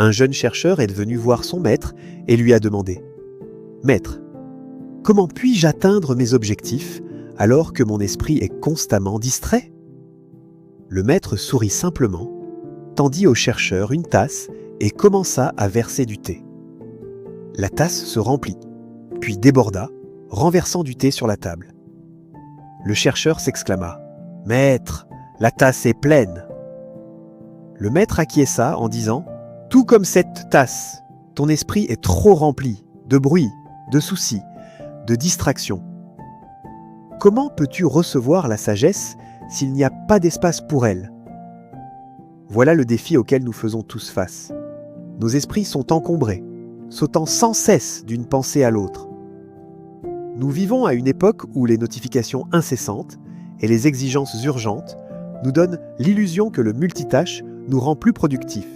Un jeune chercheur est venu voir son maître et lui a demandé « Maître, comment puis-je atteindre mes objectifs alors que mon esprit est constamment distrait ?» Le maître sourit simplement, tendit au chercheur une tasse et commença à verser du thé. La tasse se remplit, puis déborda, renversant du thé sur la table. Le chercheur s'exclama « Maître, la tasse est pleine !» Le maître acquiesça en disant « Tout comme cette tasse, ton esprit est trop rempli de bruit, de soucis, de distractions. Comment peux-tu recevoir la sagesse s'il n'y a pas d'espace pour elle ?» Voilà le défi auquel nous faisons tous face. Nos esprits sont encombrés, sautant sans cesse d'une pensée à l'autre. Nous vivons à une époque où les notifications incessantes et les exigences urgentes nous donnent l'illusion que le multitâche nous rend plus productifs.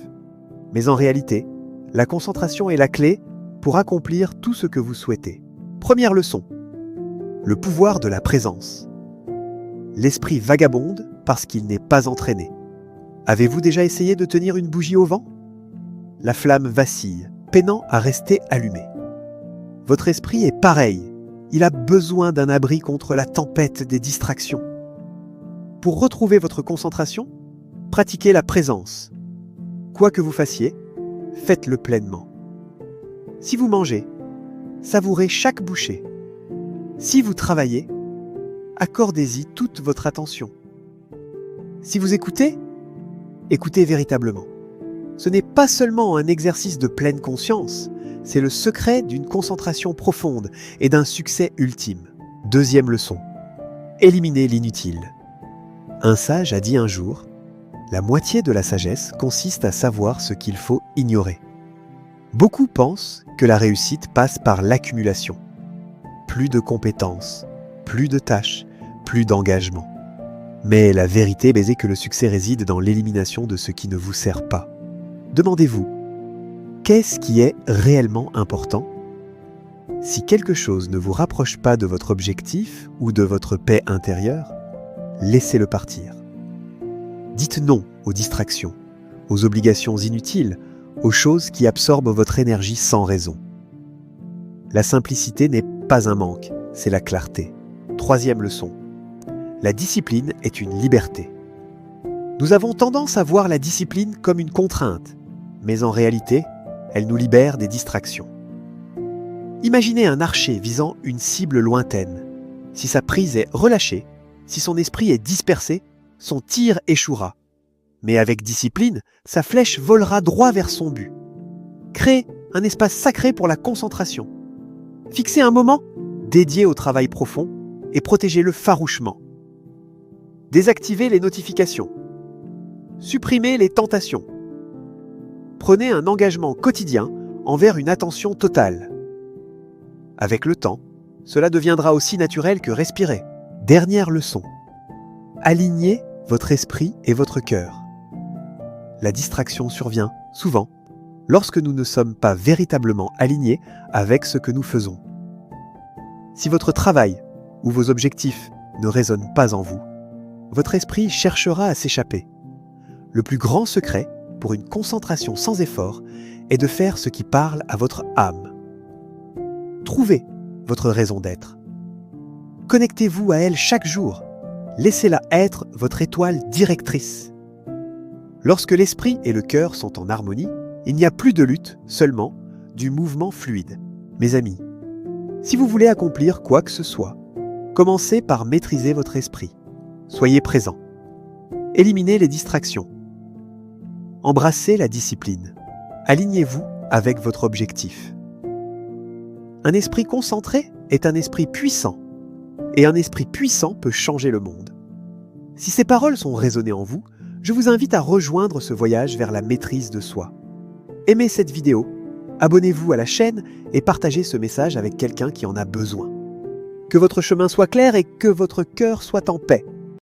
Mais en réalité, la concentration est la clé pour accomplir tout ce que vous souhaitez. Première leçon, le pouvoir de la présence. L'esprit vagabonde parce qu'il n'est pas entraîné. Avez-vous déjà essayé de tenir une bougie au vent ? La flamme vacille, peinant à rester allumée. Votre esprit est pareil. Il a besoin d'un abri contre la tempête des distractions. Pour retrouver votre concentration, pratiquez la présence. Quoi que vous fassiez, faites-le pleinement. Si vous mangez, savourez chaque bouchée. Si vous travaillez, accordez-y toute votre attention. Si vous écoutez, écoutez véritablement. Ce n'est pas seulement un exercice de pleine conscience, c'est le secret d'une concentration profonde et d'un succès ultime. Deuxième leçon, éliminez l'inutile. Un sage a dit un jour, la moitié de la sagesse consiste à savoir ce qu'il faut ignorer. Beaucoup pensent que la réussite passe par l'accumulation. Plus de compétences, plus de tâches, plus d'engagement. Mais la vérité est que le succès réside dans l'élimination de ce qui ne vous sert pas. Demandez-vous, qu'est-ce qui est réellement important ? Si quelque chose ne vous rapproche pas de votre objectif ou de votre paix intérieure, laissez-le partir. Dites non aux distractions, aux obligations inutiles, aux choses qui absorbent votre énergie sans raison. La simplicité n'est pas un manque, c'est la clarté. Troisième leçon. La discipline est une liberté. Nous avons tendance à voir la discipline comme une contrainte, mais en réalité, elle nous libère des distractions. Imaginez un archer visant une cible lointaine. Si sa prise est relâchée, si son esprit est dispersé, son tir échouera. Mais avec discipline, sa flèche volera droit vers son but. Créez un espace sacré pour la concentration. Fixez un moment dédié au travail profond et protégez-le farouchement. Désactivez les notifications. Supprimez les tentations. Prenez un engagement quotidien envers une attention totale. Avec le temps, cela deviendra aussi naturel que respirer. Dernière leçon. Alignez votre esprit et votre cœur. La distraction survient, souvent, lorsque nous ne sommes pas véritablement alignés avec ce que nous faisons. Si votre travail ou vos objectifs ne résonnent pas en vous, votre esprit cherchera à s'échapper. Le plus grand secret pour une concentration sans effort est de faire ce qui parle à votre âme. Trouvez votre raison d'être. Connectez-vous à elle chaque jour. Laissez-la être votre étoile directrice. Lorsque l'esprit et le cœur sont en harmonie, il n'y a plus de lutte, seulement du mouvement fluide. Mes amis, si vous voulez accomplir quoi que ce soit, commencez par maîtriser votre esprit. Soyez présent. Éliminez les distractions. Embrassez la discipline. Alignez-vous avec votre objectif. Un esprit concentré est un esprit puissant. Et un esprit puissant peut changer le monde. Si ces paroles sont résonnées en vous, je vous invite à rejoindre ce voyage vers la maîtrise de soi. Aimez cette vidéo, abonnez-vous à la chaîne et partagez ce message avec quelqu'un qui en a besoin. Que votre chemin soit clair et que votre cœur soit en paix.